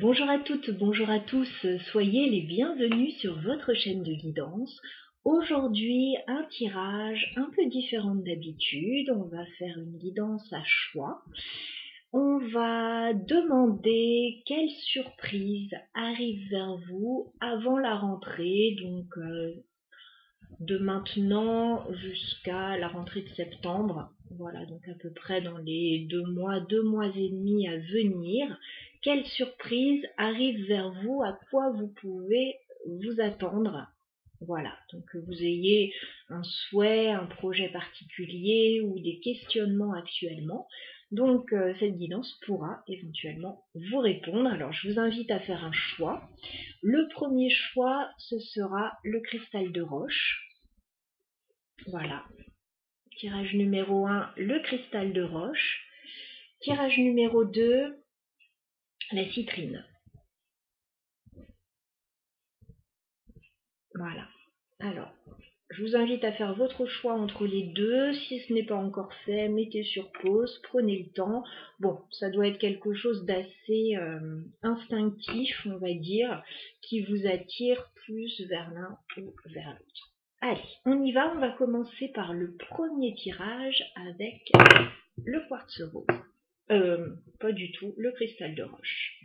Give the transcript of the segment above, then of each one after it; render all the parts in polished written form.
Bonjour à toutes, bonjour à tous, soyez les bienvenus sur votre chaîne de guidance. Aujourd'hui, un tirage un peu différent d'habitude, on va faire une guidance à choix. On va demander quelle surprise arrive vers vous avant la rentrée, donc de maintenant jusqu'à la rentrée de septembre. Voilà, donc à peu près dans les 2 mois et demi à venir. Quelle surprise arrive vers vous, à quoi vous pouvez vous attendre. Voilà, donc que vous ayez un souhait, un projet particulier ou des questionnements actuellement. Donc cette guidance pourra éventuellement vous répondre. Alors je vous invite à faire un choix. Le premier choix, ce sera le cristal de roche. Voilà. Tirage numéro 1, le cristal de roche. Tirage numéro 2, la citrine. Voilà. Alors, je vous invite à faire votre choix entre les deux. Si ce n'est pas encore fait, mettez sur pause, prenez le temps. Bon, ça doit être quelque chose d'assez instinctif, on va dire, qui vous attire plus vers l'un ou vers l'autre. Allez, on y va, on va commencer par le premier tirage avec le quartz rose. Pas du tout, le cristal de roche.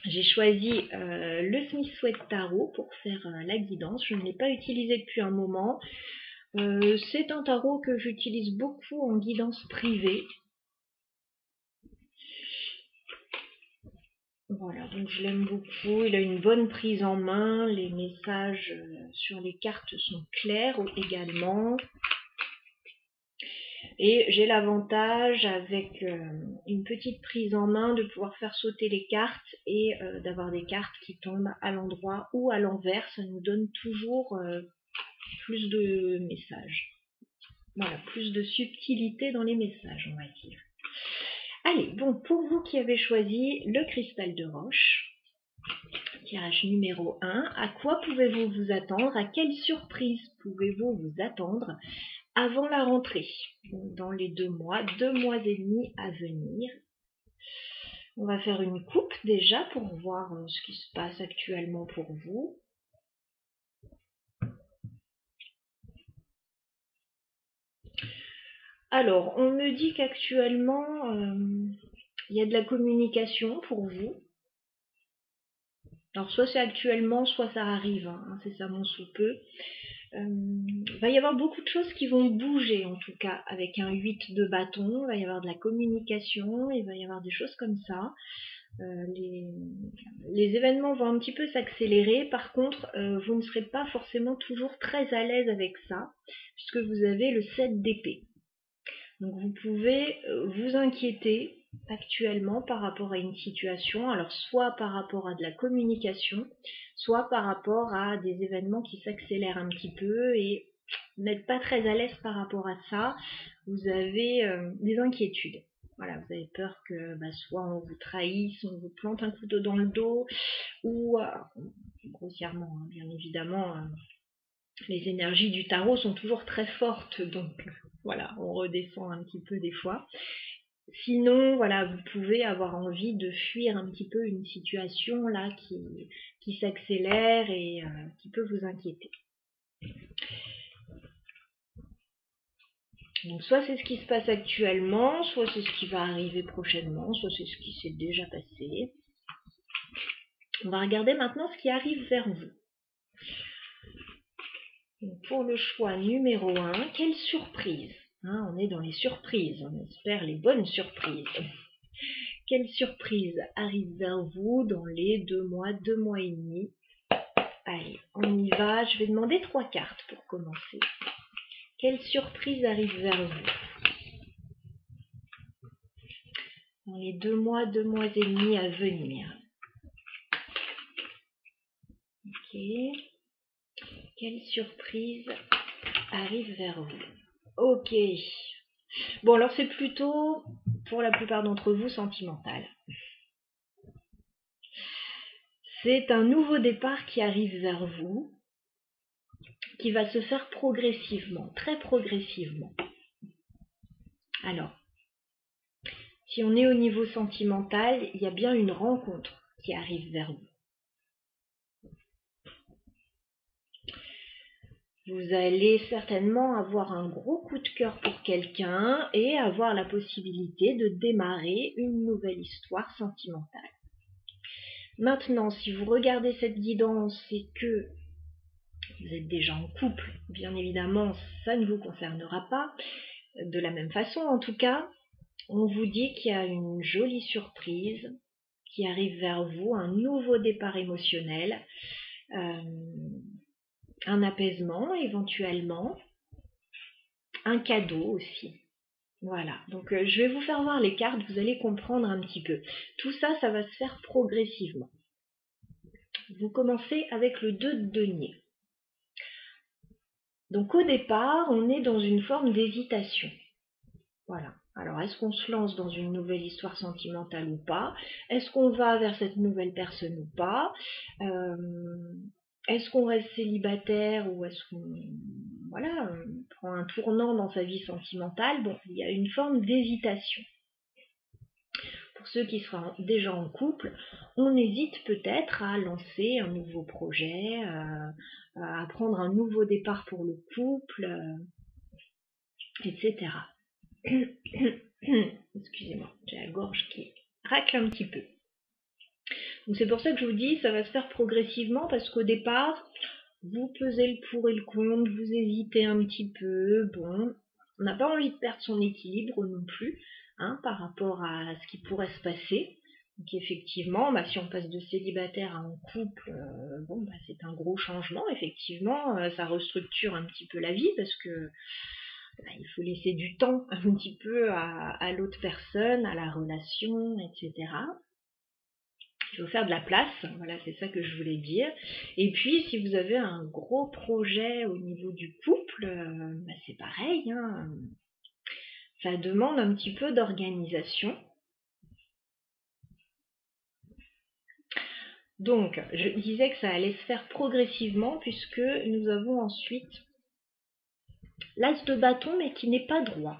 J'ai choisi le Smith Sweat Tarot pour faire la guidance. Je ne l'ai pas utilisé depuis un moment. C'est un tarot que j'utilise beaucoup en guidance privée. Voilà, donc je l'aime beaucoup. Il a une bonne prise en main. Les messages sur les cartes sont clairs également. Et j'ai l'avantage, avec une petite prise en main, de pouvoir faire sauter les cartes et d'avoir des cartes qui tombent à l'endroit ou à l'envers. Ça nous donne toujours plus de messages. Voilà, plus de subtilité dans les messages, on va dire. Allez, bon, pour vous qui avez choisi le cristal de roche, tirage numéro 1, à quoi pouvez-vous vous attendre? À quelle surprise pouvez-vous vous attendre avant la rentrée, dans les 2 mois et demi à venir? On va faire une coupe déjà pour voir ce qui se passe actuellement pour vous. Alors, on me dit qu'actuellement, il y a de la communication pour vous. Alors, soit c'est actuellement, soit ça arrive, hein, c'est ça mon sous peu. Il va y avoir beaucoup de choses qui vont bouger, en tout cas, avec un 8 de bâton. Il va y avoir de la communication, il va y avoir des choses comme ça. Les événements vont un petit peu s'accélérer. Par contre, vous ne serez pas forcément toujours très à l'aise avec ça, puisque vous avez le 7 d'épée. Donc vous pouvez vous inquiéter actuellement par rapport à une situation, alors soit par rapport à de la communication, soit par rapport à des événements qui s'accélèrent un petit peu et vous n'êtes pas très à l'aise par rapport à ça, vous avez des inquiétudes. Voilà, vous avez peur que soit on vous trahisse, on vous plante un couteau dans le dos, ou grossièrement, hein, bien évidemment, les énergies du tarot sont toujours très fortes, donc voilà, on redescend un petit peu des fois. Sinon, voilà, vous pouvez avoir envie de fuir un petit peu une situation là qui s'accélère et qui peut vous inquiéter. Donc soit c'est ce qui se passe actuellement, soit c'est ce qui va arriver prochainement, soit c'est ce qui s'est déjà passé. On va regarder maintenant ce qui arrive vers vous. Donc pour le choix numéro 1, quelle surprise, hein, on est dans les surprises, on espère les bonnes surprises. Quelle surprise arrive vers vous dans les 2 mois et demi? Allez, on y va. Je vais demander 3 cartes pour commencer. Quelle surprise arrive vers vous dans les 2 mois et demi à venir? Ok. Quelle surprise arrive vers vous? Ok. Bon, alors c'est plutôt, pour la plupart d'entre vous, sentimental. C'est un nouveau départ qui arrive vers vous, qui va se faire progressivement, très progressivement. Alors, Si on est au niveau sentimental, il y a bien une rencontre qui arrive vers vous. Vous allez certainement avoir un gros coup de cœur pour quelqu'un et avoir la possibilité de démarrer une nouvelle histoire sentimentale. Maintenant, si vous regardez cette guidance et que vous êtes déjà en couple, bien évidemment, ça ne vous concernera pas. De la même façon, en tout cas, on vous dit qu'il y a une jolie surprise qui arrive vers vous, un nouveau départ émotionnel, un apaisement éventuellement, un cadeau aussi. Voilà, donc je vais vous faire voir les cartes, vous allez comprendre un petit peu. Tout ça, ça va se faire progressivement. Vous commencez avec le 2 de denier. Donc au départ, on est dans une forme d'hésitation. Voilà. Alors, est-ce qu'on se lance dans une nouvelle histoire sentimentale ou pas? Est-ce qu'on va vers cette nouvelle personne ou pas? Est-ce qu'on reste célibataire ou est-ce qu'on prend un tournant dans sa vie sentimentale? Bon, il y a une forme d'hésitation. Pour ceux qui seront déjà en couple, on hésite peut-être à lancer un nouveau projet, à prendre un nouveau départ pour le couple, etc. Excusez-moi, j'ai la gorge qui racle un petit peu. Donc c'est pour ça que je vous dis, ça va se faire progressivement parce qu'au départ, vous pesez le pour et le contre, vous hésitez un petit peu, bon, on n'a pas envie de perdre son équilibre non plus, par rapport à ce qui pourrait se passer. Donc effectivement, si on passe de célibataire à un couple, c'est un gros changement, effectivement, ça restructure un petit peu la vie parce que il faut laisser du temps un petit peu à l'autre personne, à la relation, etc. Il faut faire de la place, voilà, c'est ça que je voulais dire. Et puis, si vous avez un gros projet au niveau du couple, c'est pareil, ça demande un petit peu d'organisation. Donc, je disais que ça allait se faire progressivement puisque nous avons ensuite l'as de bâton, mais qui n'est pas droit.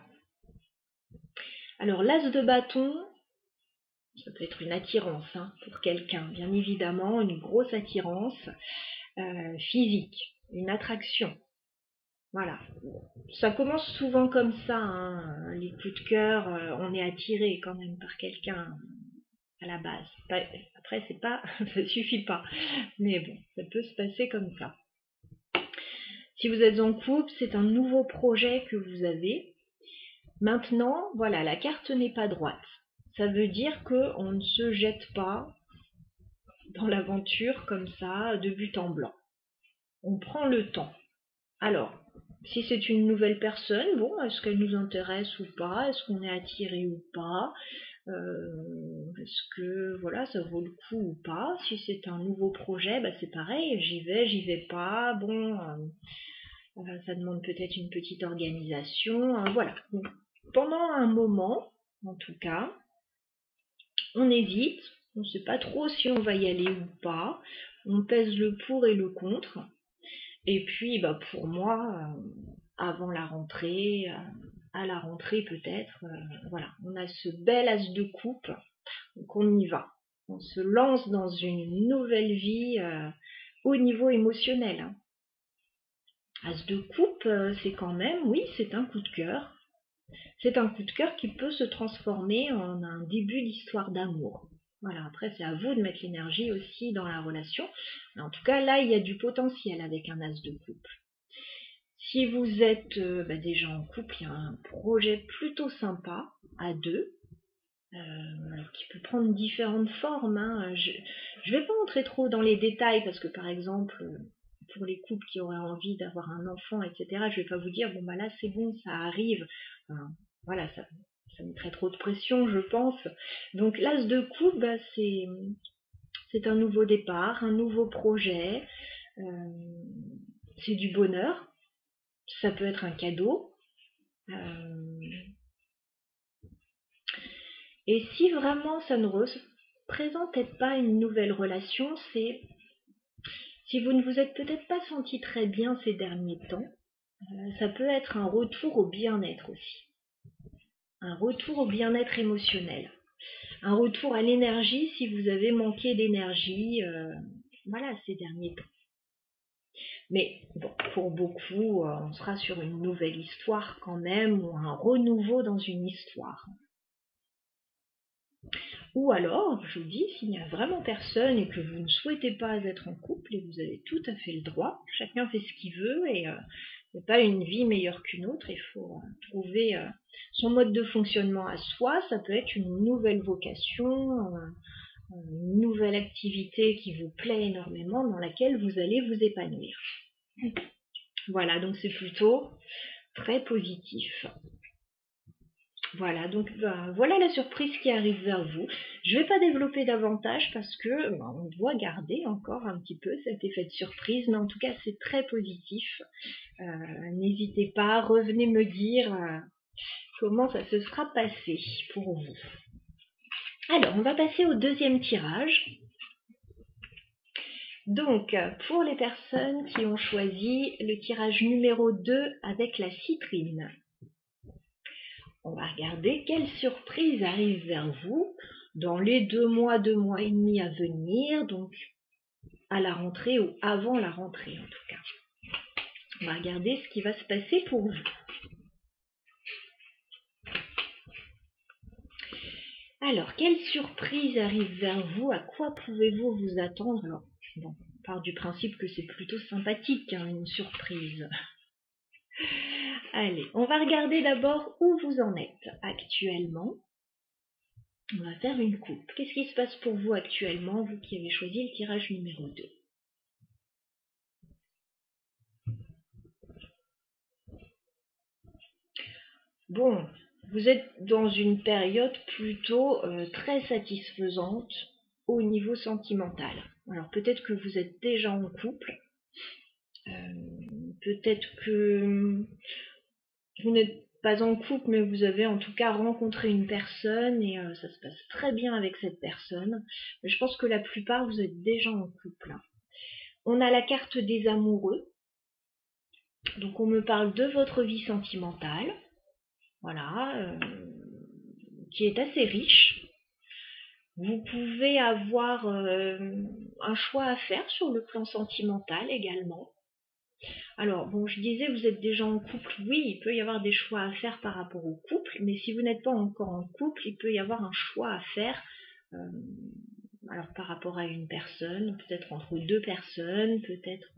Alors, l'as de bâton, ça peut être une attirance pour quelqu'un, bien évidemment, une grosse attirance physique, une attraction. Voilà, ça commence souvent comme ça, les coups de cœur, on est attiré quand même par quelqu'un à la base. Après, c'est pas, ça suffit pas, mais bon, ça peut se passer comme ça. Si vous êtes en couple, c'est un nouveau projet que vous avez. Maintenant, voilà, la carte n'est pas droite. Ça veut dire qu'on ne se jette pas dans l'aventure comme ça, de but en blanc. On prend le temps. Alors, si c'est une nouvelle personne, bon, est-ce qu'elle nous intéresse ou pas? Est-ce qu'on est attiré ou pas? Est-ce que voilà, ça vaut le coup ou pas? Si c'est un nouveau projet, c'est pareil, j'y vais pas. Bon, ça demande peut-être une petite organisation. Voilà. Donc, pendant un moment, en tout cas, on hésite, on ne sait pas trop si on va y aller ou pas. On pèse le pour et le contre. Et puis, pour moi, avant la rentrée, à la rentrée peut-être, voilà, on a ce bel as de coupe, donc on y va. On se lance dans une nouvelle vie au niveau émotionnel. As de coupe, c'est quand même, oui, c'est un coup de cœur. C'est un coup de cœur qui peut se transformer en un début d'histoire d'amour. Voilà, après c'est à vous de mettre l'énergie aussi dans la relation. Mais en tout cas, là, il y a du potentiel avec un as de coupe. Si vous êtes déjà en couple, il y a un projet plutôt sympa à deux, qui peut prendre différentes formes. Je ne vais pas entrer trop dans les détails parce que par exemple, pour les couples qui auraient envie d'avoir un enfant, etc., je ne vais pas vous dire, là c'est bon, ça arrive. Voilà, ça mettrait trop de pression, je pense. Donc l'as de coupe, c'est un nouveau départ, un nouveau projet, c'est du bonheur. Ça peut être un cadeau. Et si vraiment ça ne représentait pas une nouvelle relation, c'est si vous ne vous êtes peut-être pas senti très bien ces derniers temps, ça peut être un retour au bien-être aussi. un retour au bien-être émotionnel, un retour à l'énergie si vous avez manqué d'énergie voilà, ces derniers temps. Mais bon, pour beaucoup, on sera sur une nouvelle histoire quand même, ou un renouveau dans une histoire. Ou alors, je vous dis, s'il n'y a vraiment personne et que vous ne souhaitez pas être en couple, et vous avez tout à fait le droit, chacun fait ce qu'il veut et il n'y a pas une vie meilleure qu'une autre, il faut trouver son mode de fonctionnement à soi, ça peut être une nouvelle vocation, une nouvelle activité qui vous plaît énormément, dans laquelle vous allez vous épanouir. Voilà, donc c'est plutôt très positif. Voilà, donc voilà la surprise qui arrive vers vous. Je ne vais pas développer davantage parce que on doit garder encore un petit peu cet effet de surprise, mais en tout cas c'est très positif. N'hésitez pas, revenez me dire comment ça se sera passé pour vous. Alors, on va passer au deuxième tirage. Donc, pour les personnes qui ont choisi le tirage numéro 2 avec la citrine, on va regarder quelle surprise arrive vers vous dans les 2 mois et demi à venir, donc à la rentrée ou avant la rentrée en tout cas. On va regarder ce qui va se passer pour vous. Alors, quelle surprise arrive vers vous? À quoi pouvez-vous vous attendre? Alors, bon, on part du principe que c'est plutôt sympathique, hein, une surprise. Allez, on va regarder d'abord où vous en êtes actuellement. On va faire une coupe. Qu'est-ce qui se passe pour vous actuellement, vous qui avez choisi le tirage numéro 2? Bon, vous êtes dans une période plutôt très satisfaisante au niveau sentimental. Alors peut-être que vous êtes déjà en couple, peut-être que vous n'êtes pas en couple, mais vous avez en tout cas rencontré une personne et ça se passe très bien avec cette personne. Mais je pense que la plupart, vous êtes déjà en couple. On a la carte des amoureux. Donc on me parle de votre vie sentimentale. Voilà, qui est assez riche. Vous pouvez avoir un choix à faire sur le plan sentimental également. Alors, bon, je disais, vous êtes déjà en couple, oui, il peut y avoir des choix à faire par rapport au couple, mais si vous n'êtes pas encore en couple, il peut y avoir un choix à faire alors par rapport à une personne, peut-être entre 2 personnes, peut-être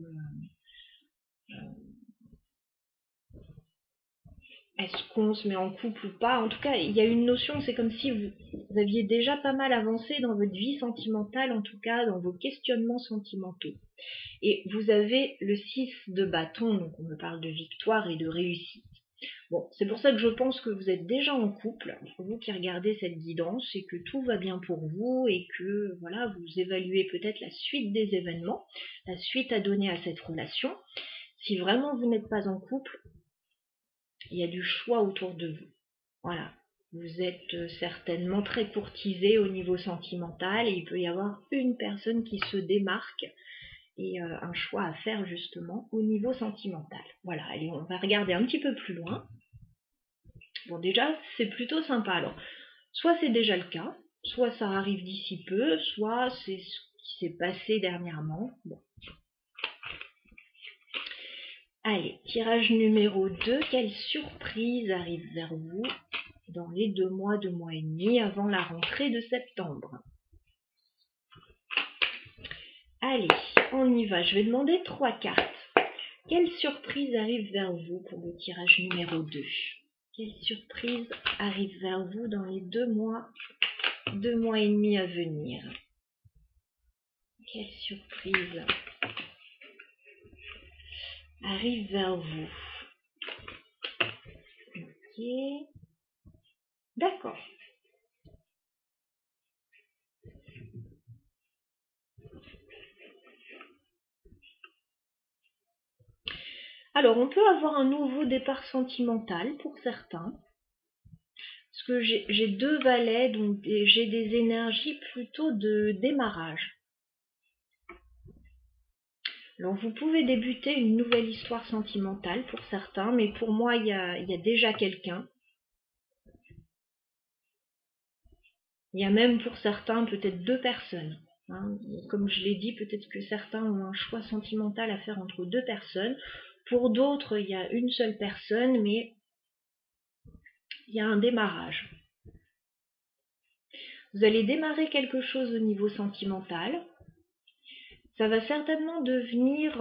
est-ce qu'on se met en couple ou pas. En tout cas, il y a une notion, c'est comme si vous aviez déjà pas mal avancé dans votre vie sentimentale, en tout cas dans vos questionnements sentimentaux. Et vous avez le 6 de bâton, donc on me parle de victoire et de réussite. Bon, c'est pour ça que je pense que vous êtes déjà en couple, vous qui regardez cette guidance, et que tout va bien pour vous, et que voilà, vous évaluez peut-être la suite des événements, la suite à donner à cette relation. Si vraiment vous n'êtes pas en couple, il y a du choix autour de vous. Voilà. Vous êtes certainement très courtisé au niveau sentimental et il peut y avoir une personne qui se démarque et un choix à faire justement au niveau sentimental. Voilà, allez, on va regarder un petit peu plus loin. Bon, déjà, c'est plutôt sympa. Alors, soit c'est déjà le cas, soit ça arrive d'ici peu, soit c'est ce qui s'est passé dernièrement. Bon. Allez, tirage numéro 2, quelle surprise arrive vers vous dans les 2 mois et demi avant la rentrée de septembre? Allez, on y va. Je vais demander 3 cartes. Quelle surprise arrive vers vous pour le tirage numéro 2? Quelle surprise arrive vers vous dans les 2 mois et demi à venir? Quelle surprise arrive vers vous? Ok. D'accord. Alors, on peut avoir un nouveau départ sentimental pour certains. Parce que j'ai 2 valets, donc j'ai des énergies plutôt de démarrage. Alors, vous pouvez débuter une nouvelle histoire sentimentale pour certains, mais pour moi, il y a déjà quelqu'un. Il y a même pour certains peut-être 2 personnes. Hein. Comme je l'ai dit, peut-être que certains ont un choix sentimental à faire entre 2 personnes. Pour d'autres, il y a une seule personne, mais il y a un démarrage. Vous allez démarrer quelque chose au niveau sentimental. Ça va certainement devenir...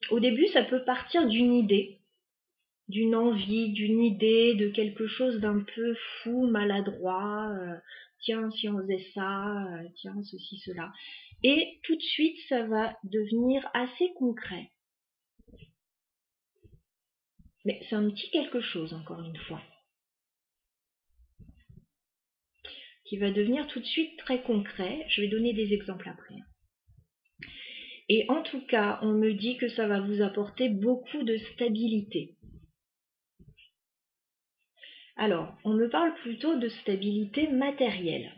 au début, ça peut partir d'une idée, d'une envie, d'une idée, de quelque chose d'un peu fou, maladroit. Tiens, si on faisait ça, tiens, ceci, cela. Et tout de suite, ça va devenir assez concret. Mais c'est un petit quelque chose, encore une fois, qui va devenir tout de suite très concret. Je vais donner des exemples après. Et en tout cas, on me dit que ça va vous apporter beaucoup de stabilité. Alors, on me parle plutôt de stabilité matérielle.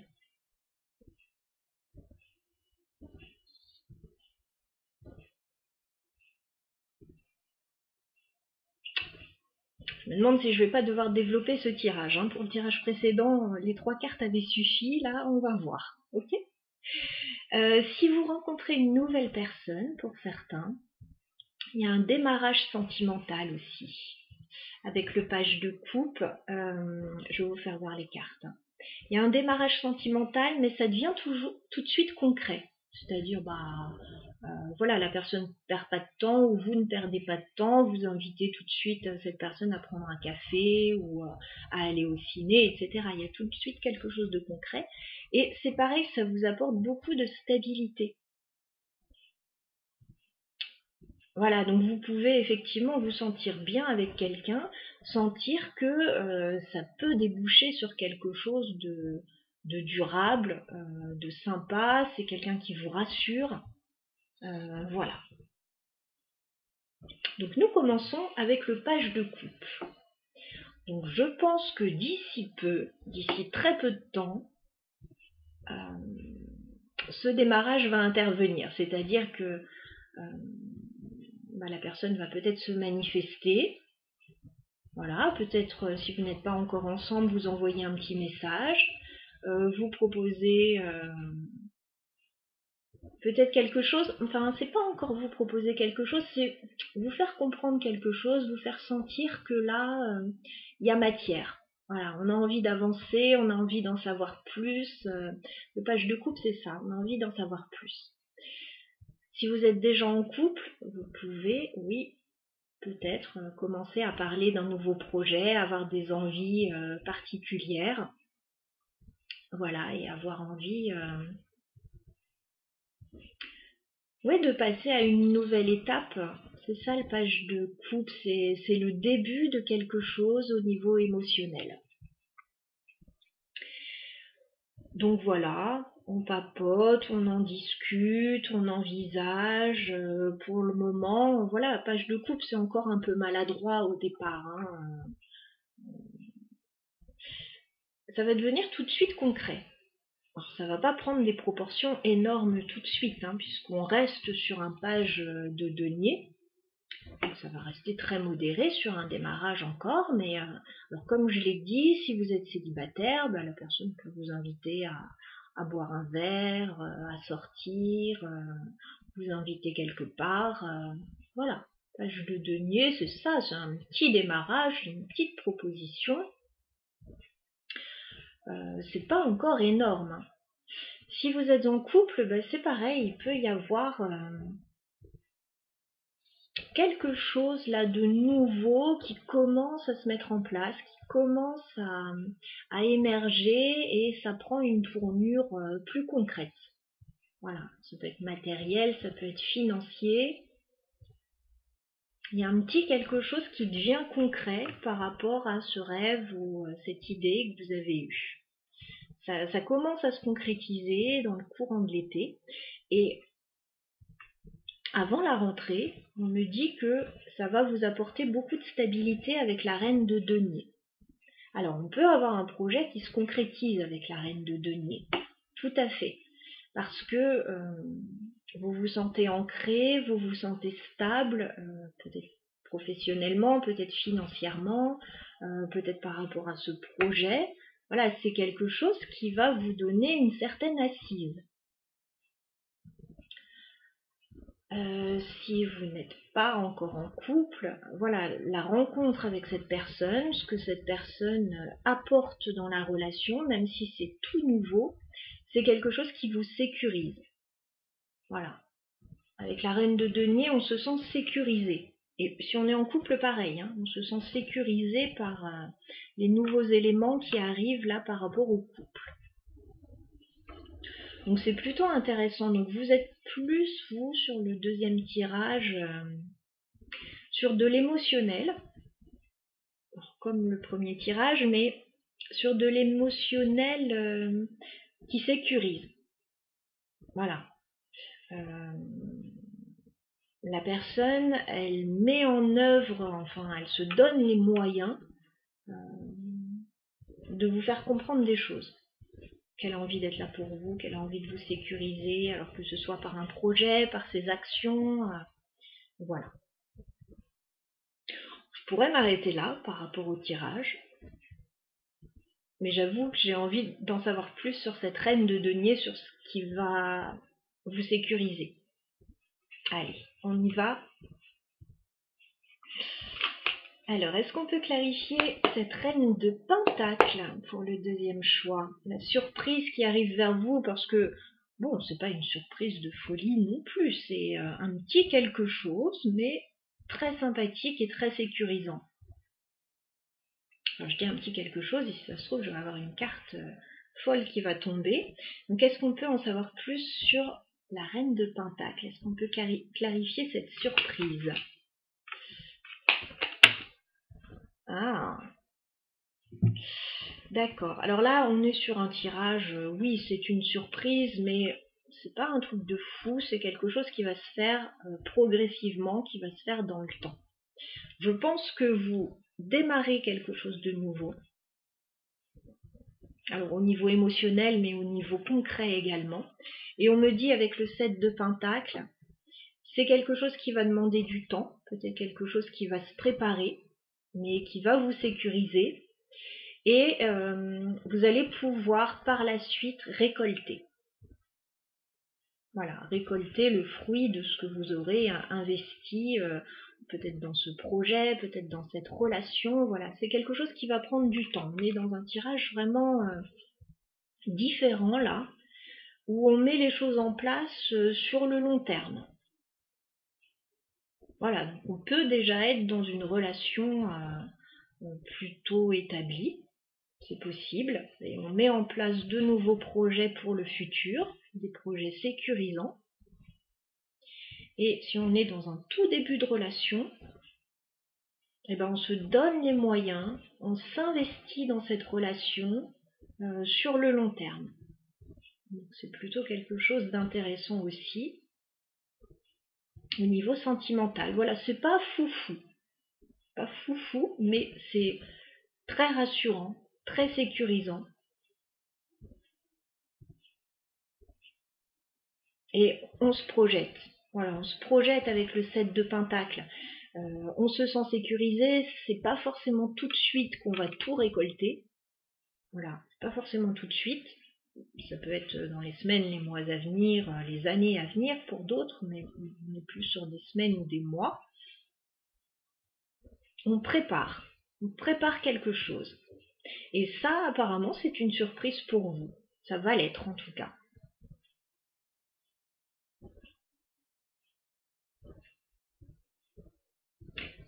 Je me demande si je ne vais pas devoir développer ce tirage. Hein. Pour le tirage précédent, les 3 cartes avaient suffi. Là, on va voir. Ok ? Si vous rencontrez une nouvelle personne, pour certains, il y a un démarrage sentimental aussi. Avec le page de coupe, je vais vous faire voir les cartes. Il y a un démarrage sentimental, mais ça devient toujours tout de suite concret. C'est-à-dire, voilà, la personne ne perd pas de temps ou vous ne perdez pas de temps, vous invitez tout de suite cette personne à prendre un café ou à aller au ciné, etc. Il y a tout de suite quelque chose de concret. Et c'est pareil, ça vous apporte beaucoup de stabilité. Voilà, donc vous pouvez effectivement vous sentir bien avec quelqu'un, sentir que ça peut déboucher sur quelque chose de durable, de sympa, c'est quelqu'un qui vous rassure. Voilà. Donc nous commençons avec le page de coupe. Donc je pense que d'ici très peu de temps, ce démarrage va intervenir. C'est-à-dire que la personne va peut-être se manifester. Voilà, peut-être si vous n'êtes pas encore ensemble, vous envoyez un petit message, vous proposez peut-être quelque chose, enfin c'est pas encore vous proposer quelque chose, c'est vous faire comprendre quelque chose, vous faire sentir que là, il y a matière. Voilà, on a envie d'avancer, on a envie d'en savoir plus. Le page de coupe, c'est ça, on a envie d'en savoir plus. Si vous êtes déjà en couple, vous pouvez, oui, peut-être commencer à parler d'un nouveau projet, avoir des envies particulières. Voilà, et avoir envie de passer à une nouvelle étape. C'est ça le page de coupe, c'est le début de quelque chose au niveau émotionnel. Donc voilà, on papote, on en discute, on envisage. Pour le moment, voilà, page de coupe, c'est encore un peu maladroit au départ. Hein. Ça va devenir tout de suite concret. Alors, ça va pas prendre des proportions énormes tout de suite, hein, puisqu'on reste sur un page de denier. Donc, ça va rester très modéré sur un démarrage encore, mais alors comme je l'ai dit, si vous êtes célibataire, la personne peut vous inviter à boire un verre, à sortir, vous inviter quelque part. Voilà, page de denier, c'est ça, c'est un petit démarrage, une petite proposition. C'est pas encore énorme. Hein. Si vous êtes en couple, c'est pareil, il peut y avoir quelque chose là de nouveau qui commence à se mettre en place, qui commence à émerger et ça prend une tournure plus concrète. Voilà, ça peut être matériel, ça peut être financier. Il y a un petit quelque chose qui devient concret par rapport à ce rêve ou cette idée que vous avez eue. Ça commence à se concrétiser dans le courant de l'été. Et avant la rentrée, on me dit que ça va vous apporter beaucoup de stabilité avec la reine de denier. Alors, on peut avoir un projet qui se concrétise avec la reine de denier. Tout à fait. Parce que vous vous sentez ancré, vous vous sentez stable, peut-être professionnellement, peut-être financièrement, peut-être par rapport à ce projet. Voilà, c'est quelque chose qui va vous donner une certaine assise. Si vous n'êtes pas encore en couple, voilà, la rencontre avec cette personne, ce que cette personne apporte dans la relation, même si c'est tout nouveau, c'est quelque chose qui vous sécurise. Voilà. Avec la reine de denier, on se sent sécurisé. Et si on est en couple, pareil, hein, on se sent sécurisé par les nouveaux éléments qui arrivent là par rapport au couple. Donc c'est plutôt intéressant. Donc vous êtes plus, vous, sur le deuxième tirage, sur de l'émotionnel, comme le premier tirage, mais sur de l'émotionnel qui sécurise. Voilà. La personne, elle met en œuvre, enfin, elle se donne les moyens de vous faire comprendre des choses. Qu'elle a envie d'être là pour vous, qu'elle a envie de vous sécuriser, alors que ce soit par un projet, par ses actions, voilà. Je pourrais m'arrêter là par rapport au tirage, mais j'avoue que j'ai envie d'en savoir plus sur cette reine de denier, sur ce qui va vous sécuriser. Allez, on y va. Alors, est-ce qu'on peut clarifier cette reine de pentacle pour le deuxième choix? La surprise qui arrive vers vous, parce que, bon, c'est pas une surprise de folie non plus, c'est un petit quelque chose, mais très sympathique et très sécurisant. Alors, je dis un petit quelque chose, et si ça se trouve, je vais avoir une carte folle qui va tomber. Donc, est-ce qu'on peut en savoir plus sur la reine de pentacle? Est-ce qu'on peut clarifier cette surprise? Ah, d'accord. Alors là, on est sur un tirage, oui, c'est une surprise, mais c'est pas un truc de fou, c'est quelque chose qui va se faire progressivement, qui va se faire dans le temps. Je pense que vous démarrez quelque chose de nouveau. Alors au niveau émotionnel, mais au niveau concret également. Et on me dit avec le 7 de pentacle, c'est quelque chose qui va demander du temps, peut-être quelque chose qui va se préparer, mais qui va vous sécuriser. Et vous allez pouvoir par la suite récolter. Voilà, récolter le fruit de ce que vous aurez investi, peut-être dans ce projet, peut-être dans cette relation. Voilà, c'est quelque chose qui va prendre du temps. On est dans un tirage vraiment différent là, où on met les choses en place sur le long terme. Voilà, donc on peut déjà être dans une relation plutôt établie. C'est possible, et on met en place de nouveaux projets pour le futur, des projets sécurisants. Et si on est dans un tout début de relation, eh ben on se donne les moyens, on s'investit dans cette relation sur le long terme. Donc c'est plutôt quelque chose d'intéressant aussi au niveau sentimental. Voilà, c'est pas foufou, pas foufou, mais c'est très rassurant, très sécurisant. Et on se projette. Voilà, on se projette avec le 7 de pentacle. On se sent sécurisé, c'est pas forcément tout de suite qu'on va tout récolter. Voilà, c'est pas forcément tout de suite. Ça peut être dans les semaines, les mois à venir, les années à venir pour d'autres, mais on est plus sur des semaines ou des mois. On prépare quelque chose. Et ça, apparemment, c'est une surprise pour vous. Ça va l'être en tout cas.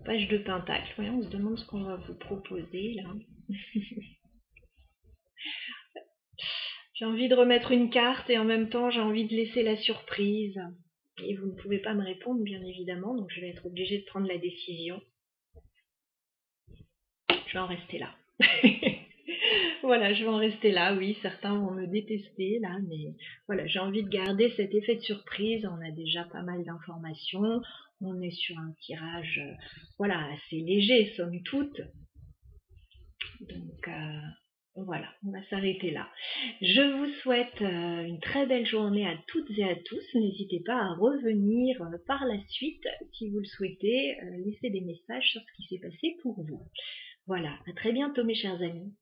Page de pentacle. Voyons, on se demande ce qu'on va vous proposer là. J'ai envie de remettre une carte et en même temps j'ai envie de laisser la surprise. Et vous ne pouvez pas me répondre bien évidemment, donc je vais être obligée de prendre la décision. Je vais en rester là. Voilà, je vais en rester là, oui, certains vont me détester là, mais voilà, j'ai envie de garder cet effet de surprise, on a déjà pas mal d'informations, on est sur un tirage, voilà, assez léger somme toute, donc voilà, on va s'arrêter là. Je vous souhaite une très belle journée à toutes et à tous, n'hésitez pas à revenir par la suite si vous le souhaitez, laisser des messages sur ce qui s'est passé pour vous. Voilà, à très bientôt mes chers amis.